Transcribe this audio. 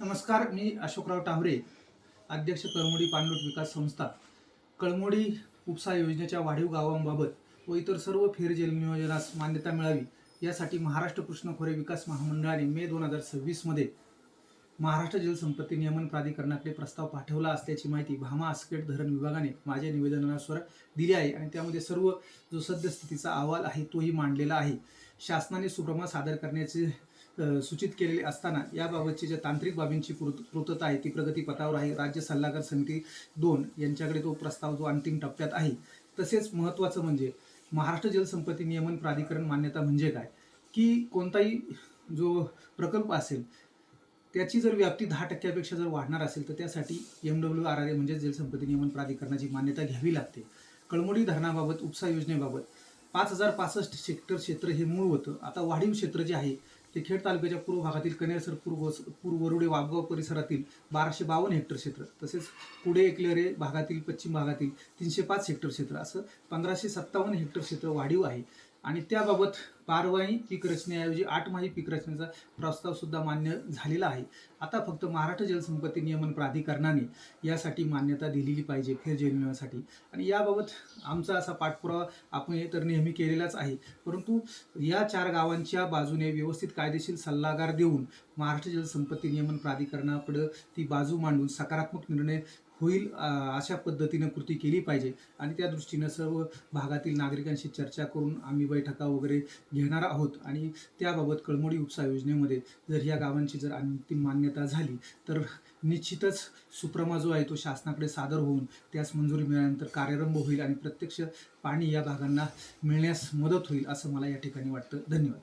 नमस्कार, मी अशोकराव टावरे, अध्यक्ष कळमोडी पाणलोट विकास संस्था. कळमोडी उपसा योजनेच्या वाढीव गावांबाबत व इतर सर्व फेरजेल नियोजनास मान्यता मिळावी यासाठी महाराष्ट्र कृष्णखोरे विकास महामंडळाने मे 2026 मध्ये महाराष्ट्र जलसंपत्ती नियमन प्राधिकरणाकडे प्रस्ताव पाठवला असल्याची माहिती भामा आसखेड धरण विभागाने माझ्या निवेदनानुसार दिली आहे आणि त्यामध्ये सर्व जो सद्यस्थितीचा अहवाल आहे तोही मांडलेला आहे. शासनाने सुप्रमा सादर करण्याचे सूचित केलेले असताना याबाबतची ज्या तांत्रिक बाबींची पूर्तता आहे ती प्रगतीपथावर आहे. राज्य सल्लागार समिती 2 यांच्याकडे तो प्रस्ताव जो अंतिम टप्प्यात आहे. तसेच महत्त्वाचं म्हणजे महाराष्ट्र जलसंपत्ती नियमन प्राधिकरण मान्यता म्हणजे काय, की कोणताही जो प्रकल्प असेल त्याची जर व्याप्ती 10% जर वाढणार असेल तर त्यासाठी MWRRA म्हणजे जलसंपत्ती नियमन प्राधिकरणाची मान्यता घ्यावी लागते. कळमोडी धरणाबाबत उपसा योजनेबाबत 5065 हेक्टर क्षेत्र हे मूळ होतं. आता वाढीव क्षेत्र जे आहे ते खेड तालुक्याच्या पूर्व भागातील कनेरसर पूर्व वरुडे वाघगाव परिसरातील 1252 हेक्टर क्षेत्र, तसेच पुढे एकलेरे भागातील पश्चिम भागातील 305 हेक्टर क्षेत्र असं 1557 हेक्टर क्षेत्र वाढीव आहे. आणि त्याबाबत 12 पीक रचनेऐवजी 8 पीक रचनेचा प्रस्ताव सुद्धा मान्य झालेला आहे. आता फक्त महाराष्ट्र जलसंपत्ती नियमन प्राधिकरणाने यासाठी मान्यता दिलेली पाहिजे फेरजेल नियमनासाठी. आणि याबाबत आमचा असा पाठपुरावा आपण तर नेहमी केलेलाच आहे, परंतु या 4 गावांच्या बाजूने व्यवस्थित कायदेशीर सल्लागार देऊन महाराष्ट्र जलसंपत्ती नियमन प्राधिकरणाकडे ती बाजू मांडून सकारात्मक निर्णय होईल अशा पद्धतीने कृती केली पाहिजे. आणि त्या दृष्टीनं सर्व भागातील नागरिकांशी चर्चा करून आम्ही बैठका वगैरे घेणार आहोत. आणि त्याबाबत कळमोडी उपसा योजनेमध्ये जर या गावांची जर अंतिम मान्यता झाली तर निश्चितच सुप्रमा जो आहे तो शासनाकडे सादर होऊन त्यास मंजुरी मिळाल्यानंतर कार्यारंभ होईल आणि प्रत्यक्ष पाणी या भागांना मिळण्यास मदत होईल असं मला या ठिकाणी वाटतं. धन्यवाद.